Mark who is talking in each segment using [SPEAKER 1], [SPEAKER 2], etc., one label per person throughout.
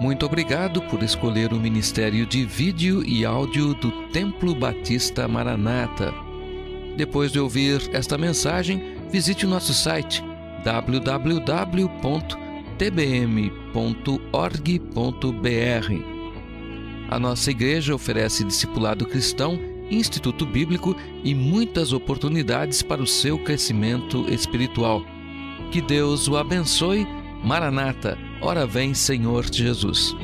[SPEAKER 1] Muito obrigado por escolher o Ministério de Vídeo e Áudio do Templo Batista Maranata. Depois de ouvir esta mensagem, visite o nosso site www.tbm.org.br. A nossa igreja oferece discipulado cristão, instituto bíblico e muitas oportunidades para o seu crescimento espiritual. Que Deus o abençoe. Maranata, ora vem, Senhor Jesus.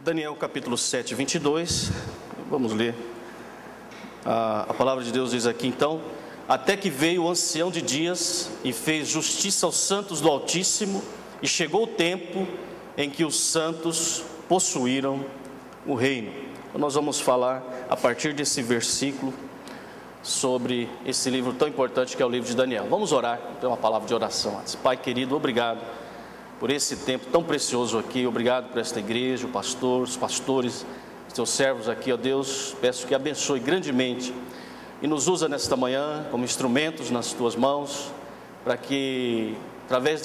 [SPEAKER 2] Daniel capítulo 7, 22, vamos ler. A palavra de Deus diz aqui então: até que veio o ancião de dias e fez justiça aos santos do Altíssimo, e chegou o tempo em que os santos possuíram o reino. Então nós vamos falar a partir desse versículo sobre esse livro tão importante que é o livro de Daniel. Vamos orar, então uma palavra de oração antes. Pai querido, obrigado por esse tempo tão precioso aqui, obrigado por esta igreja, o pastor, os pastores, os teus servos aqui, ó Deus, peço que abençoe grandemente e nos usa nesta manhã como instrumentos nas tuas mãos, para que através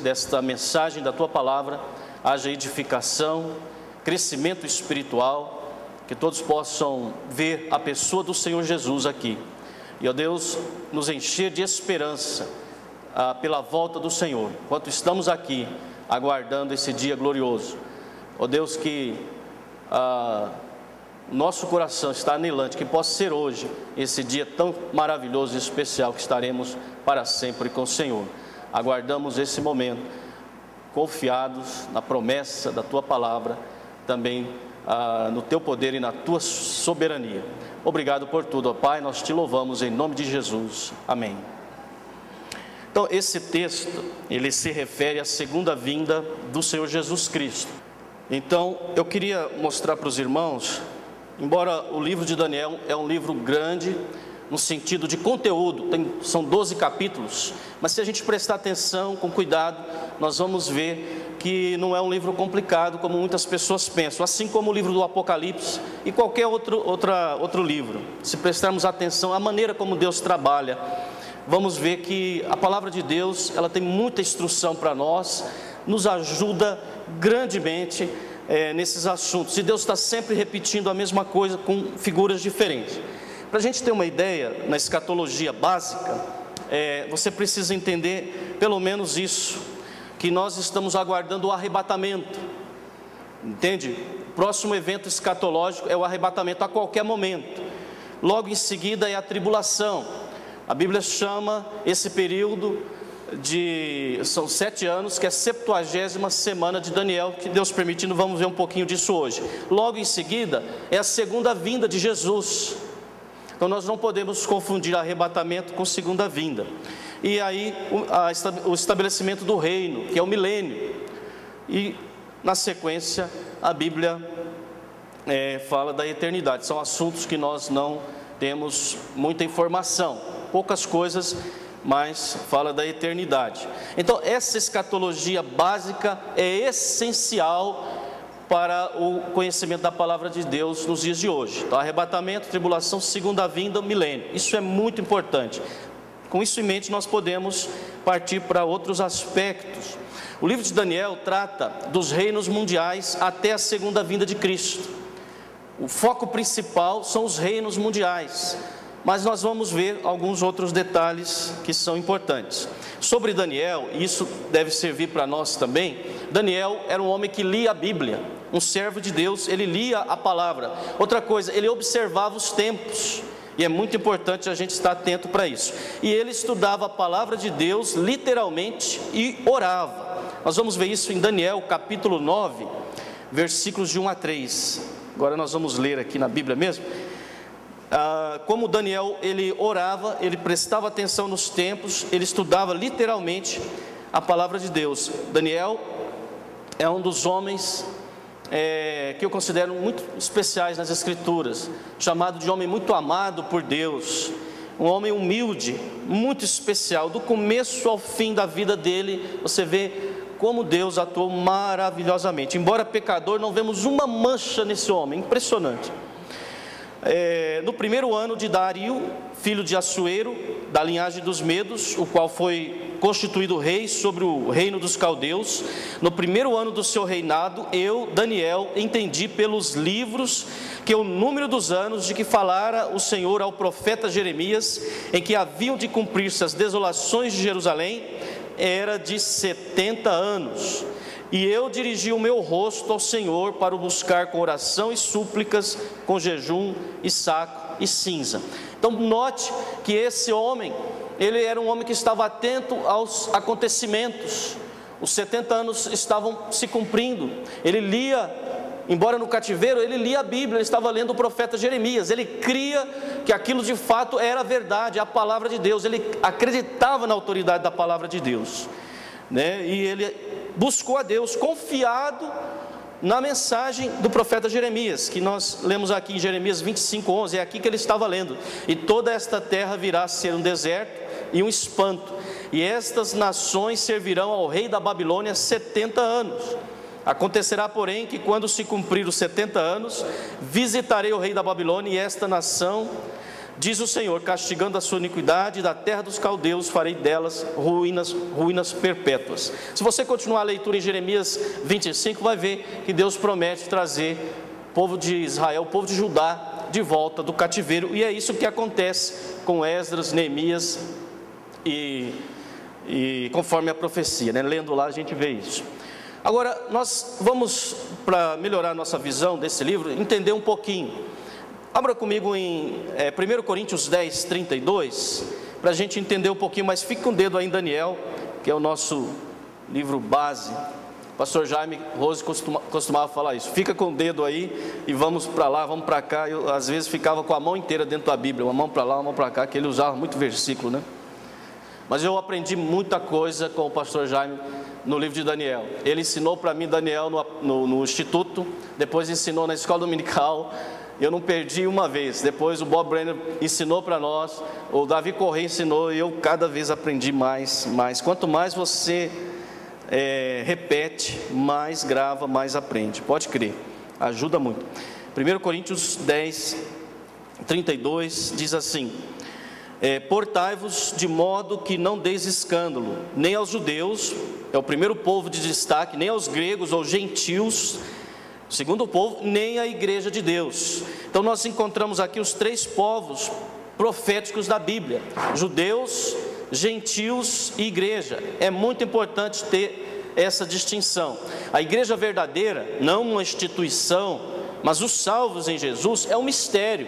[SPEAKER 2] desta mensagem da tua palavra haja edificação, crescimento espiritual, que todos possam ver a pessoa do Senhor Jesus aqui, e ó Deus, nos encher de esperança pela volta do Senhor, enquanto estamos aqui aguardando esse dia glorioso. Ó Deus, que nosso coração está anelante, que possa ser hoje esse dia tão maravilhoso e especial, que estaremos para sempre com o Senhor. Aguardamos esse momento, confiados na promessa da tua palavra, também no teu poder e na tua soberania. Obrigado por tudo, ó Pai, nós te louvamos em nome de Jesus, amém. Então esse texto, ele se refere à segunda vinda do Senhor Jesus Cristo. Então eu queria mostrar para os irmãos, embora o livro de Daniel é um livro grande no sentido de conteúdo, são 12 capítulos, mas se a gente prestar atenção com cuidado, nós vamos ver que não é um livro complicado como muitas pessoas pensam, assim como o livro do Apocalipse e qualquer outro livro. Se prestarmos atenção à maneira como Deus trabalha, vamos ver que a palavra de Deus, ela tem muita instrução para nós, nos ajuda grandemente nesses assuntos, e Deus está sempre repetindo a mesma coisa com figuras diferentes. Para a gente ter uma ideia, na escatologia básica, você precisa entender pelo menos isso, que nós estamos aguardando o arrebatamento, entende? O próximo evento escatológico é o arrebatamento a qualquer momento. Logo em seguida é a tribulação. A Bíblia chama esse período são 7 anos, que é a 70ª semana de Daniel, que Deus permitindo, vamos ver um pouquinho disso hoje. Logo em seguida é a segunda vinda de Jesus. Então nós não podemos confundir arrebatamento com segunda vinda. E aí o estabelecimento do reino, que é o milênio. E na sequência a Bíblia fala da eternidade. São assuntos que nós não temos muita informação, poucas coisas, mas fala da eternidade. Então essa escatologia básica é essencial para o conhecimento da palavra de Deus nos dias de hoje. Então, arrebatamento, tribulação, segunda vinda, milênio. Isso é muito importante. Com isso em mente, nós podemos partir para outros aspectos. O livro de Daniel trata dos reinos mundiais até a segunda vinda de Cristo. O foco principal são os reinos mundiais, mas nós vamos ver alguns outros detalhes que são importantes. Sobre Daniel, e isso deve servir para nós também, Daniel era um homem que lia a Bíblia, um servo de Deus, ele lia a palavra. Outra coisa, ele observava os tempos, e é muito importante a gente estar atento para isso. E ele estudava a palavra de Deus literalmente e orava. Nós vamos ver isso em Daniel capítulo 9, versículos de 1 a 3. Agora nós vamos ler aqui na Bíblia mesmo. Como Daniel, ele orava, ele prestava atenção nos tempos, ele estudava literalmente a palavra de Deus. Daniel é um dos homens que eu considero muito especiais nas Escrituras, chamado de homem muito amado por Deus, um homem humilde, muito especial. Do começo ao fim da vida dele, você vê como Deus atuou maravilhosamente. Embora pecador, não vemos uma mancha nesse homem, impressionante. no primeiro ano de Dario, filho de Assuero, da linhagem dos Medos, o qual foi constituído rei sobre o reino dos caldeus, no primeiro ano do seu reinado, eu, Daniel, entendi pelos livros que o número dos anos de que falara o Senhor ao profeta Jeremias, em que haviam de cumprir-se as desolações de Jerusalém, era de 70 anos. E eu dirigi o meu rosto ao Senhor para o buscar com oração e súplicas, com jejum e saco e cinza. Então note que esse homem, ele era um homem que estava atento aos acontecimentos. Os 70 anos estavam se cumprindo. Ele lia, embora no cativeiro, ele lia a Bíblia, ele estava lendo o profeta Jeremias. Ele cria que aquilo de fato era verdade, a palavra de Deus. Ele acreditava na autoridade da palavra de Deus, né? E ele buscou a Deus, confiado na mensagem do profeta Jeremias, que nós lemos aqui em Jeremias 25:11, é aqui que ele estava lendo: e toda esta terra virá a ser um deserto e um espanto, e estas nações servirão ao rei da Babilônia 70 anos. Acontecerá, porém, que quando se cumprir os 70 anos, visitarei o rei da Babilônia e esta nação, diz o Senhor, castigando a sua iniquidade, da terra dos caldeus farei delas ruínas perpétuas. Se você continuar a leitura em Jeremias 25, vai ver que Deus promete trazer o povo de Israel, o povo de Judá, de volta do cativeiro, e é isso que acontece com Esdras, Neemias e conforme a profecia, né? Lendo lá a gente vê isso. Agora nós vamos, para melhorar a nossa visão desse livro, entender um pouquinho. Abra comigo em 1 Coríntios 10, 32, para a gente entender um pouquinho, mas fique com o dedo aí em Daniel, que é o nosso livro base. O pastor Jaime Rose costumava falar isso: fica com o dedo aí e vamos para lá, vamos para cá. Eu às vezes ficava com a mão inteira dentro da Bíblia, uma mão para lá, uma mão para cá, que ele usava muito versículo, né? Mas eu aprendi muita coisa com o pastor Jaime no livro de Daniel. Ele ensinou para mim Daniel no instituto, depois ensinou na escola dominical. Eu não perdi uma vez. Depois o Bob Brenner ensinou para nós, o Davi Correia ensinou, e eu cada vez aprendi mais. Quanto mais você repete, mais grava, mais aprende. Pode crer, ajuda muito. 1 Coríntios 10, 32 diz assim: portai-vos de modo que não deis escândalo, nem aos judeus, é o primeiro povo de destaque, nem aos gregos ou gentios, segundo o povo, nem a igreja de Deus. Então nós encontramos aqui os três povos proféticos da Bíblia: judeus, gentios e igreja. É muito importante ter essa distinção. A igreja verdadeira, não uma instituição, mas os salvos em Jesus, é um mistério,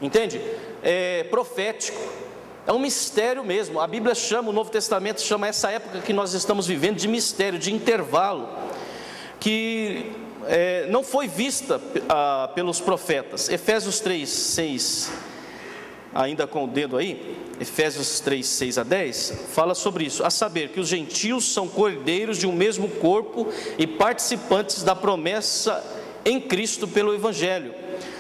[SPEAKER 2] entende? É profético, é um mistério mesmo. A Bíblia chama, o Novo Testamento chama essa época que nós estamos vivendo de mistério, de intervalo, que não foi vista pelos profetas. Efésios 3, 6, ainda com o dedo aí, Efésios 3, 6 a 10, fala sobre isso: a saber que os gentios são cordeiros de um mesmo corpo e participantes da promessa em Cristo pelo Evangelho,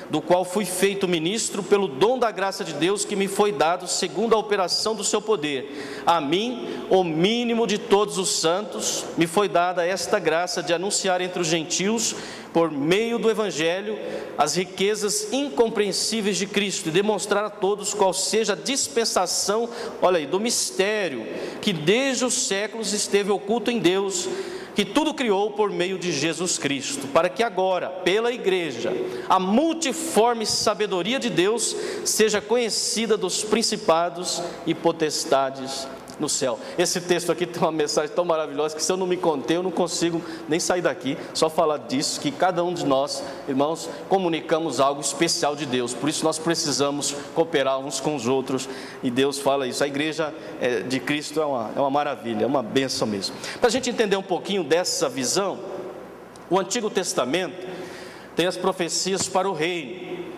[SPEAKER 2] do qual fui feito ministro pelo dom da graça de Deus que me foi dado segundo a operação do seu poder. A mim, o mínimo de todos os santos, me foi dada esta graça de anunciar entre os gentios, por meio do Evangelho, as riquezas incompreensíveis de Cristo, e demonstrar a todos qual seja a dispensação, olha aí, do mistério, que desde os séculos esteve oculto em Deus, que tudo criou por meio de Jesus Cristo, para que agora, pela igreja, a multiforme sabedoria de Deus seja conhecida dos principados e potestades no céu. Esse texto aqui tem uma mensagem tão maravilhosa que, se eu não me conter, eu não consigo nem sair daqui, só falar disso, que cada um de nós, irmãos, comunicamos algo especial de Deus. Por isso nós precisamos cooperar uns com os outros, e Deus fala isso. A igreja de Cristo é uma maravilha, é uma bênção mesmo. Para a gente entender um pouquinho dessa visão, o Antigo Testamento tem as profecias para o reino.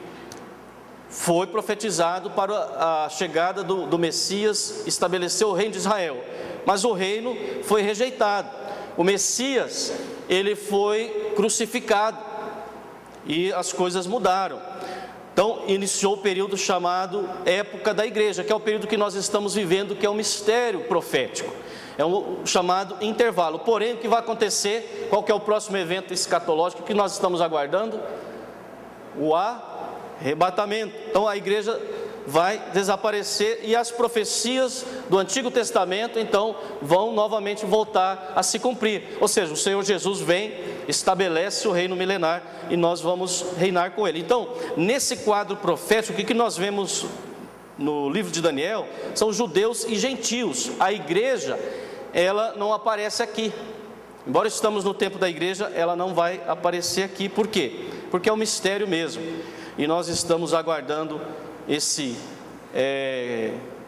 [SPEAKER 2] Foi profetizado para a chegada do Messias, estabeleceu o reino de Israel, mas o reino foi rejeitado. O Messias, ele foi crucificado e as coisas mudaram. Então iniciou o período chamado época da igreja, que é o período que nós estamos vivendo, que é um mistério profético, é um chamado intervalo. Porém, o que vai acontecer? Qual que é o próximo evento escatológico que nós estamos aguardando? O arrebatamento. Então a igreja vai desaparecer e as profecias do Antigo Testamento então vão novamente voltar a se cumprir. Ou seja, o Senhor Jesus vem, estabelece o reino milenar e nós vamos reinar com ele. Então, nesse quadro profético, o que nós vemos no livro de Daniel são judeus e gentios. A igreja, ela não aparece aqui. Embora estamos no tempo da igreja, ela não vai aparecer aqui. Por quê? Porque é um mistério mesmo. E nós estamos aguardando esse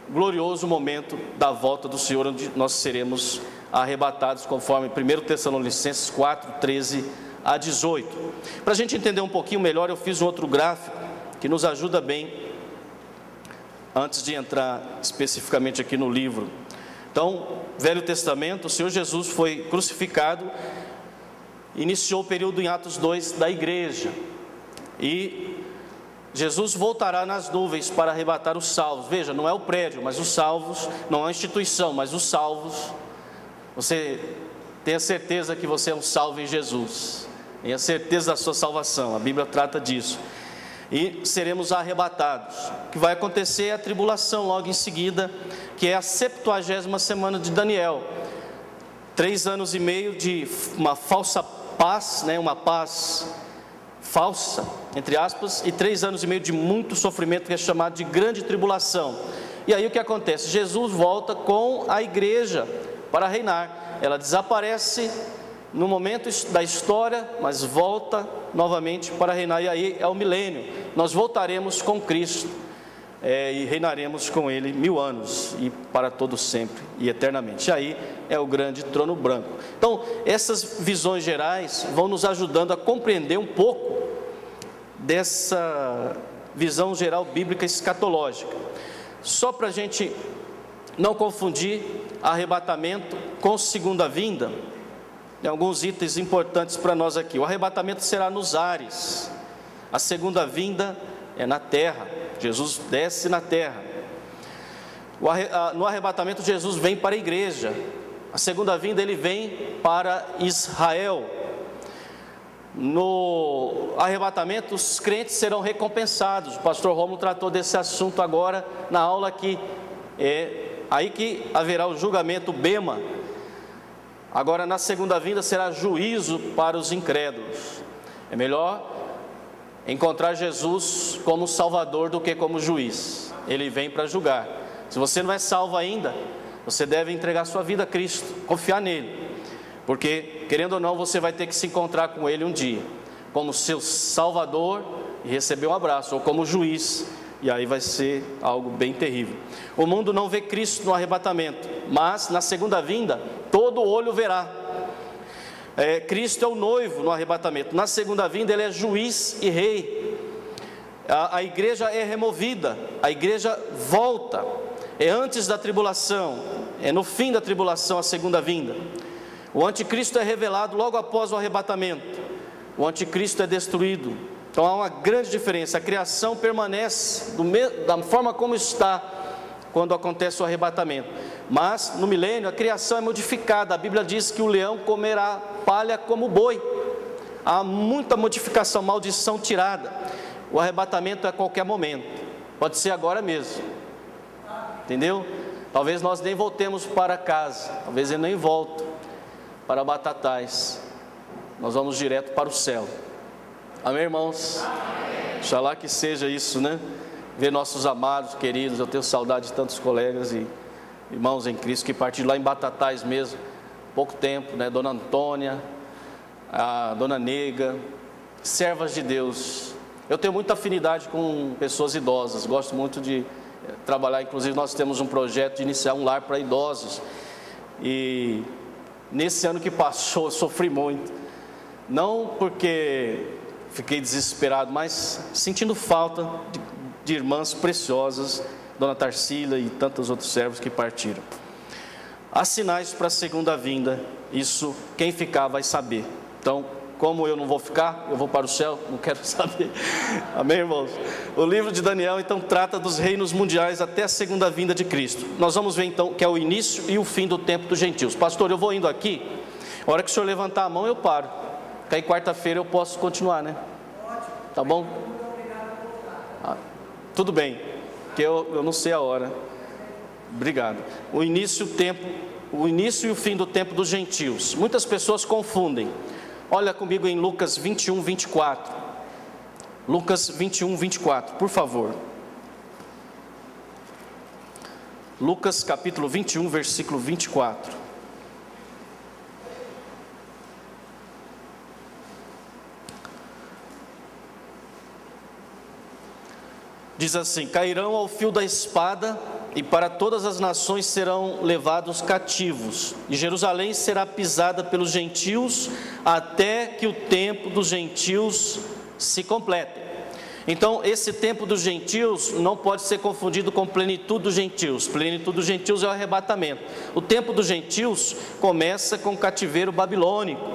[SPEAKER 2] glorioso momento da volta do Senhor, onde nós seremos arrebatados, conforme 1 Tessalonicenses 4, 13 a 18. Para a gente entender um pouquinho melhor, eu fiz um outro gráfico que nos ajuda bem, antes de entrar especificamente aqui no livro. Então, Velho Testamento, o Senhor Jesus foi crucificado, iniciou o período em Atos 2 da igreja, e Jesus voltará nas nuvens para arrebatar os salvos. Veja, não é o prédio, mas os salvos, não é a instituição, mas os salvos. Você tenha certeza que você é um salvo em Jesus, tenha certeza da sua salvação, a Bíblia trata disso. E seremos arrebatados. O que vai acontecer é a tribulação logo em seguida, que é a 70ª semana de Daniel. 3 anos e meio de uma falsa paz, uma paz falsa, entre aspas, e 3 anos e meio de muito sofrimento, que é chamado de grande tribulação. E aí o que acontece? Jesus volta com a igreja para reinar. Ela desaparece no momento da história, mas volta novamente para reinar, e aí é o milênio. Nós voltaremos com Cristo e reinaremos com Ele 1000 anos, e para todo sempre e eternamente. E aí é o grande trono branco. Então, essas visões gerais vão nos ajudando a compreender um pouco dessa visão geral bíblica escatológica. Só para a gente não confundir arrebatamento com segunda vinda, tem alguns itens importantes para nós aqui. O arrebatamento será nos ares, a segunda vinda é na terra. Jesus desce na terra. No arrebatamento, Jesus vem para a igreja. A segunda vinda, ele vem para Israel. No arrebatamento, os crentes serão recompensados. O pastor Rômulo tratou desse assunto agora na aula aqui. É aí que haverá o julgamento bema. Agora, na segunda vinda, será juízo para os incrédulos. É melhor encontrar Jesus como Salvador do que como juiz. Ele vem para julgar. Se você não é salvo ainda, você deve entregar sua vida a Cristo, confiar nele, porque, querendo ou não, você vai ter que se encontrar com ele um dia, como seu Salvador, e receber um abraço, ou como juiz, e aí vai ser algo bem terrível. O mundo não vê Cristo no arrebatamento, mas na segunda vinda, todo olho verá. Cristo é o noivo no arrebatamento. Na segunda vinda, ele é juiz e rei. A igreja é removida, a igreja volta. É antes da tribulação, é no fim da tribulação a segunda vinda. O anticristo é revelado logo após o arrebatamento. O anticristo é destruído. Então há uma grande diferença. A criação permanece da forma como está quando acontece o arrebatamento, mas no milênio a criação é modificada. A Bíblia diz que o leão comerá palha como boi. Há muita modificação, maldição tirada. O arrebatamento é a qualquer momento, pode ser agora mesmo, entendeu? Talvez nós nem voltemos para casa, talvez eu nem volto para Batatais, nós vamos direto para o céu. Amém, irmãos? Oxalá que seja isso, né? Ver nossos amados, queridos. Eu tenho saudade de tantos colegas e irmãos em Cristo que partiram lá em Batatais mesmo, pouco tempo, né? Dona Antônia, a Dona Nega, servas de Deus. Eu tenho muita afinidade com pessoas idosas, gosto muito de trabalhar. Inclusive nós temos um projeto de iniciar um lar para idosos, e nesse ano que passou eu sofri muito, não porque fiquei desesperado, mas sentindo falta de irmãs preciosas, Dona Tarsila e tantos outros servos que partiram. Há sinais para a segunda vinda, isso quem ficar vai saber. Então, como eu não vou ficar, eu vou para o céu, não quero saber. Amém, irmãos? O livro de Daniel então trata dos reinos mundiais até a segunda vinda de Cristo. Nós vamos ver então que é o início e o fim do tempo dos gentios. Pastor, eu vou indo aqui, a hora que o senhor levantar a mão eu paro, porque aí quarta-feira eu posso continuar, né? Tá bom? Tudo bem, que eu não sei a hora. Obrigado. O início e o fim do tempo dos gentios. Muitas pessoas confundem. Olha comigo em Lucas 21, 24. Lucas 21, 24, por favor. Lucas capítulo 21, versículo 24. Diz assim: cairão ao fio da espada, e para todas as nações serão levados cativos, e Jerusalém será pisada pelos gentios, até que o tempo dos gentios se complete. Então, esse tempo dos gentios não pode ser confundido com plenitude dos gentios. Plenitude dos gentios é o arrebatamento. O tempo dos gentios começa com o cativeiro babilônico.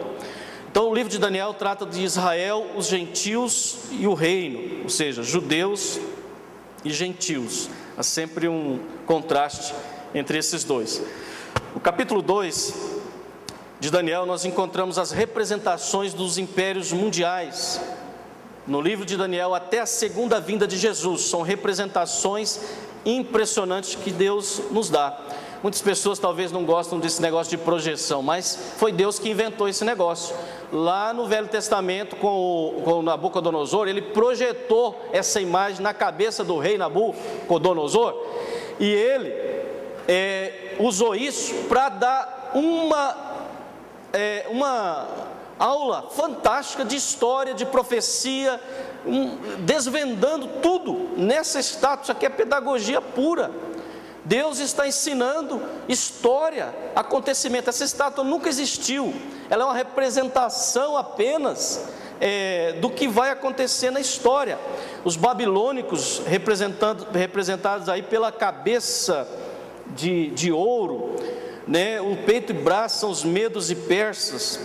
[SPEAKER 2] Então, o livro de Daniel trata de Israel, os gentios e o reino, ou seja, judeus e gentios. Há sempre um contraste entre esses dois. No capítulo 2 de Daniel, nós encontramos as representações dos impérios mundiais. No livro de Daniel, até a segunda vinda de Jesus, são representações impressionantes que Deus nos dá. Muitas pessoas talvez não gostam desse negócio de projeção, mas foi Deus que inventou esse negócio. Lá no Velho Testamento, com Nabucodonosor, ele projetou essa imagem na cabeça do rei Nabucodonosor, e ele usou isso para dar uma aula fantástica de história, de profecia, desvendando tudo nessa estátua. Isso aqui é pedagogia pura. Deus está ensinando história, acontecimento. Essa estátua nunca existiu, ela é uma representação apenas do que vai acontecer na história. Os babilônicos, representados aí pela cabeça de ouro, né? O peito e braço são os medos e persas,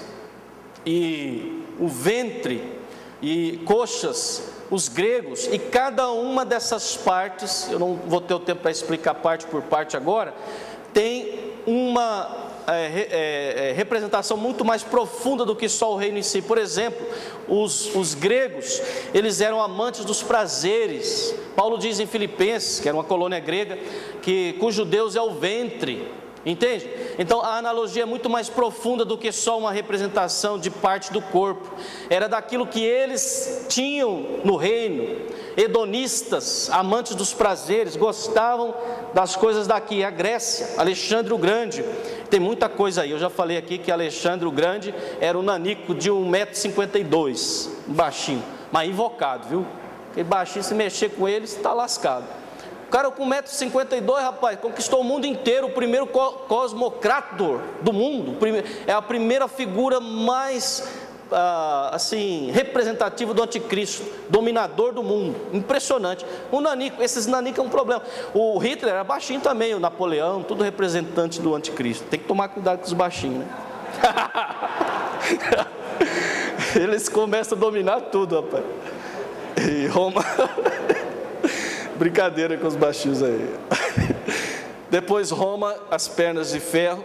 [SPEAKER 2] e o ventre e coxas, os gregos. E cada uma dessas partes, eu não vou ter o tempo para explicar parte por parte agora, tem uma representação muito mais profunda do que só o reino em si. Por exemplo, os gregos, eles eram amantes dos prazeres. Paulo diz em Filipenses, que era uma colônia grega, cujo Deus é o ventre. Entende? Então a analogia é muito mais profunda do que só uma representação de parte do corpo. Era daquilo que eles tinham no reino. Hedonistas, amantes dos prazeres, gostavam das coisas daqui. A Grécia, Alexandre o Grande, tem muita coisa aí. Eu já falei aqui que Alexandre o Grande era um nanico de 1,52 m, baixinho, mas invocado, viu? Aquele baixinho, se mexer com ele, está lascado. O cara com 1,52 m, rapaz, conquistou o mundo inteiro, o primeiro cosmocrator do mundo, é a primeira figura mais, representativa do anticristo, dominador do mundo, impressionante. O nanico, esses nanicos é um problema. O Hitler era baixinho também, o Napoleão, tudo representante do anticristo. Tem que tomar cuidado com os baixinhos, né? Eles começam a dominar tudo, rapaz. E Roma... Brincadeira com os baixinhos aí. Depois Roma, as pernas de ferro,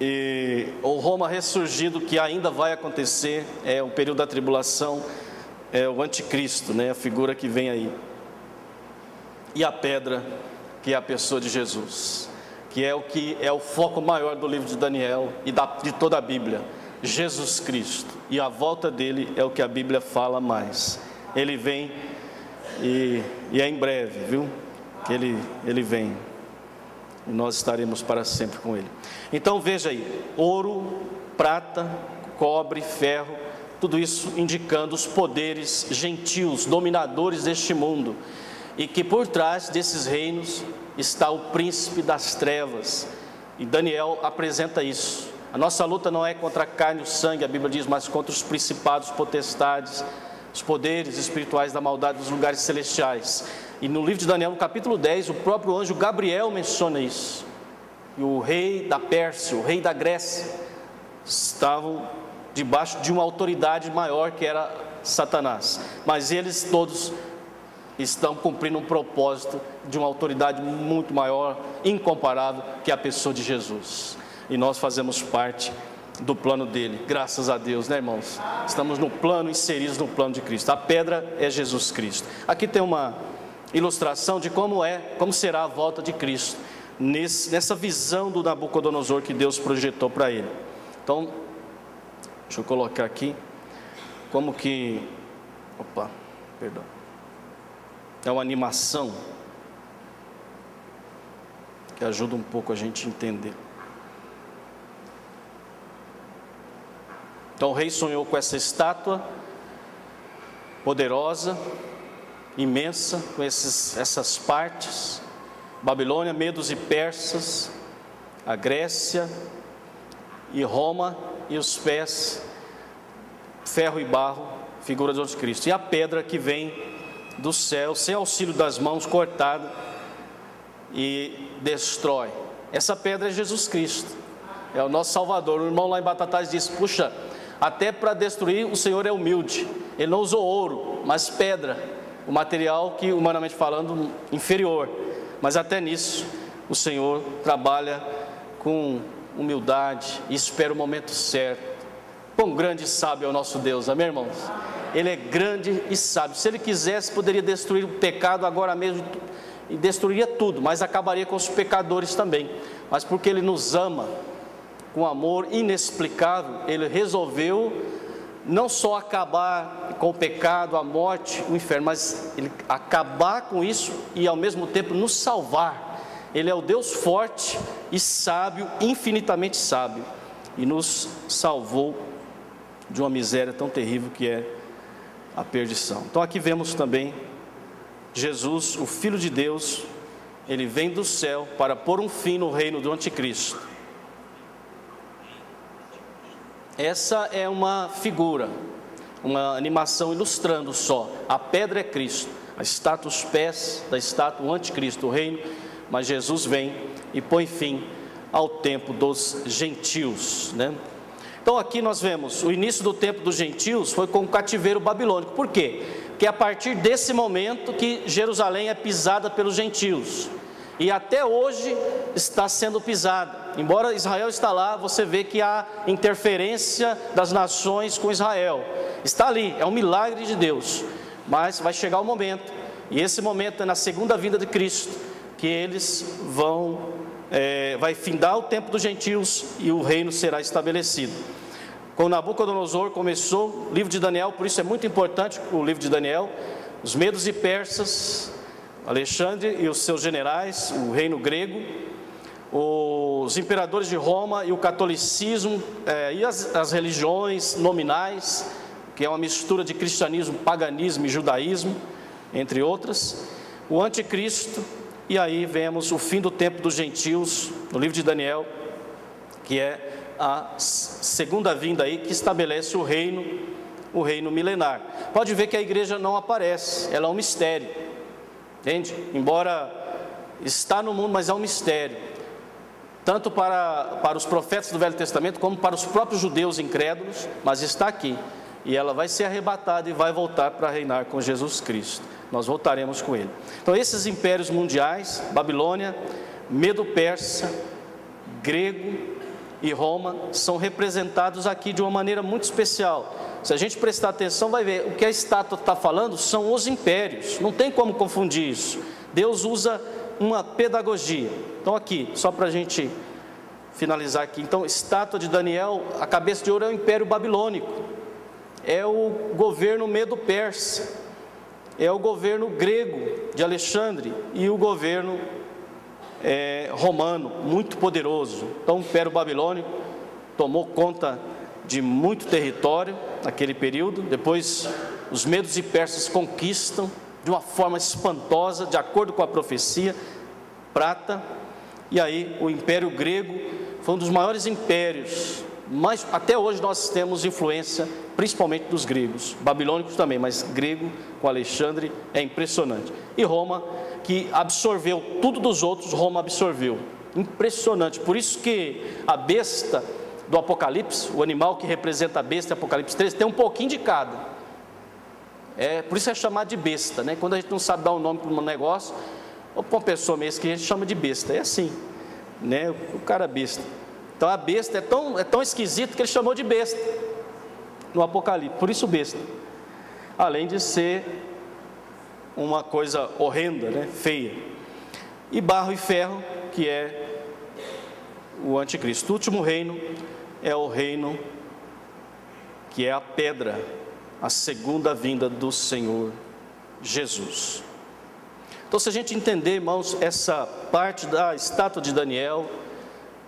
[SPEAKER 2] e o Roma ressurgido, que ainda vai acontecer, é o período da tribulação, é o anticristo, né? A figura que vem aí. E a pedra, que é a pessoa de Jesus, que é o foco maior do livro de Daniel e de toda a Bíblia. Jesus Cristo, e a volta dele é o que a Bíblia fala mais. Ele vem e é em breve, viu? Que ele vem, e nós estaremos para sempre com ele. Então veja aí, ouro, prata, cobre, ferro, tudo isso indicando os poderes gentios, dominadores deste mundo, e que por trás desses reinos está o príncipe das trevas, e Daniel apresenta isso. A nossa luta não é contra a carne e o sangue, a Bíblia diz, mas contra os principados, potestades, os poderes espirituais da maldade dos lugares celestiais. E no livro de Daniel, no capítulo 10, o próprio anjo Gabriel menciona isso. E o rei da Pérsia, o rei da Grécia, estavam debaixo de uma autoridade maior, que era Satanás. Mas eles todos estão cumprindo um propósito de uma autoridade muito maior, incomparável, que é a pessoa de Jesus. E nós fazemos parte do plano dele. Graças a Deus, né, irmãos? Estamos no plano, inseridos no plano de Cristo. A pedra é Jesus Cristo. Aqui tem uma ilustração de como será a volta de Cristo, nessa visão do Nabucodonosor que Deus projetou para ele. Então, deixa eu colocar aqui como que... É uma animação que ajuda um pouco a gente a entender. Então o rei sonhou com essa estátua poderosa, imensa, com essas partes: Babilônia, Medos e Persas, a Grécia e Roma, e os pés, ferro e barro, figura do anticristo. E a pedra que vem do céu, sem auxílio das mãos, cortada e destrói. Essa pedra é Jesus Cristo, é o nosso Salvador. O irmão lá em Batatais disse: puxa, até para destruir o Senhor é humilde. Ele não usou ouro, mas pedra, o material que, humanamente falando, inferior. Mas até nisso o Senhor trabalha com humildade e espera o momento certo. Quão grande e sábio é o nosso Deus, amém, irmãos? Ele é grande e sábio. Se Ele quisesse, poderia destruir o pecado agora mesmo, e destruiria tudo, mas acabaria com os pecadores também. Mas porque Ele nos ama com amor inexplicável, Ele resolveu não só acabar com o pecado, a morte, o inferno, mas Ele acabar com isso e ao mesmo tempo nos salvar. Ele é o Deus forte e sábio, infinitamente sábio, e nos salvou de uma miséria tão terrível que é a perdição. Então aqui vemos também Jesus, o Filho de Deus. Ele vem do céu para pôr um fim no reino do anticristo. Essa é uma figura, uma animação ilustrando só. A pedra é Cristo, a estátua, os pés da estátua, o anticristo, o reino. Mas Jesus vem e põe fim ao tempo dos gentios, né? Então aqui nós vemos o início do tempo dos gentios foi com o cativeiro babilônico. Por quê? Porque é a partir desse momento que Jerusalém é pisada pelos gentios, e até hoje está sendo pisada. Embora Israel está lá, você vê que há interferência das nações com Israel. Está ali, é um milagre de Deus. Mas vai chegar o momento, e esse momento é na segunda vinda de Cristo, que eles vai findar o tempo dos gentios e o reino será estabelecido. Com Nabucodonosor começou o livro de Daniel, por isso é muito importante o livro de Daniel. Os medos e persas, Alexandre e os seus generais, o reino grego, os imperadores de Roma e o catolicismo, e as religiões nominais, que é uma mistura de cristianismo, paganismo e judaísmo, entre outras, o anticristo. E aí vemos o fim do tempo dos gentios, no livro de Daniel, que é a segunda vinda aí, que estabelece o reino milenar. Pode ver que a igreja não aparece, ela é um mistério, entende? Embora está no mundo, mas é um mistério, tanto para os profetas do Velho Testamento, como para os próprios judeus incrédulos, mas está aqui, e ela vai ser arrebatada e vai voltar para reinar com Jesus Cristo. Nós voltaremos com Ele. Então esses impérios mundiais, Babilônia, Medo-Persa, grego e Roma, são representados aqui de uma maneira muito especial. Se a gente prestar atenção, vai ver, o que a estátua está falando são os impérios, não tem como confundir isso. Deus usa uma pedagogia. Então aqui, só para a gente finalizar aqui, então estátua de Daniel, a cabeça de ouro é o Império Babilônico, é o governo Medo-Persa, é o governo grego de Alexandre e o governo romano, muito poderoso. Então o Império Babilônico tomou conta de muito território naquele período. Depois os medos e persas conquistam de uma forma espantosa, de acordo com a profecia, prata. E aí o Império Grego foi um dos maiores impérios, mas até hoje nós temos influência principalmente dos gregos, babilônicos também, mas grego com Alexandre é impressionante. E Roma, que absorveu tudo dos outros, Roma absorveu, impressionante. Por isso que a besta do Apocalipse, o animal que representa a besta, Apocalipse 13, tem um pouquinho de cada. Por isso é chamado de besta, né? Quando a gente não sabe dar um nome para um negócio, ou para uma pessoa mesmo que a gente chama de besta, é assim, né? O cara besta. Então a besta é tão esquisito que ele chamou de besta no Apocalipse, por isso besta. Além de ser uma coisa horrenda, né? Feia. E barro e ferro, que é o anticristo. O último reino é o reino que é a pedra, a segunda vinda do Senhor Jesus. Então, se a gente entender, irmãos, essa parte da estátua de Daniel,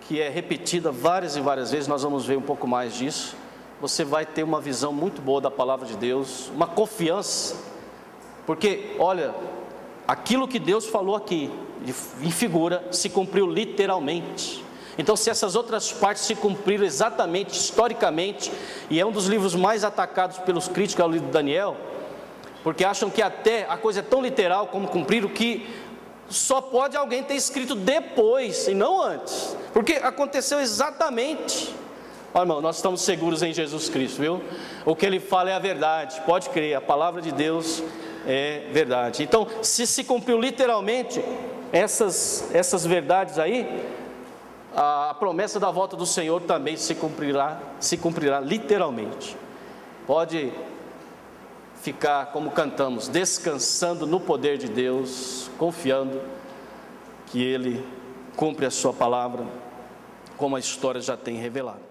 [SPEAKER 2] que é repetida várias e várias vezes, nós vamos ver um pouco mais disso, você vai ter uma visão muito boa da palavra de Deus, uma confiança, porque, olha, aquilo que Deus falou aqui, em figura, se cumpriu literalmente. Então, se essas outras partes se cumpriram exatamente, historicamente, e é um dos livros mais atacados pelos críticos, é o livro de Daniel, porque acham que até a coisa é tão literal como cumprir, o que só pode alguém ter escrito depois e não antes, porque aconteceu exatamente. Olha, irmão, nós estamos seguros em Jesus Cristo, viu? O que Ele fala é a verdade, pode crer, a palavra de Deus é verdade. Então, se cumpriu literalmente essas verdades aí, a promessa da volta do Senhor também se cumprirá literalmente. Pode ficar, como cantamos, descansando no poder de Deus, confiando que Ele cumpre a sua palavra, como a história já tem revelado.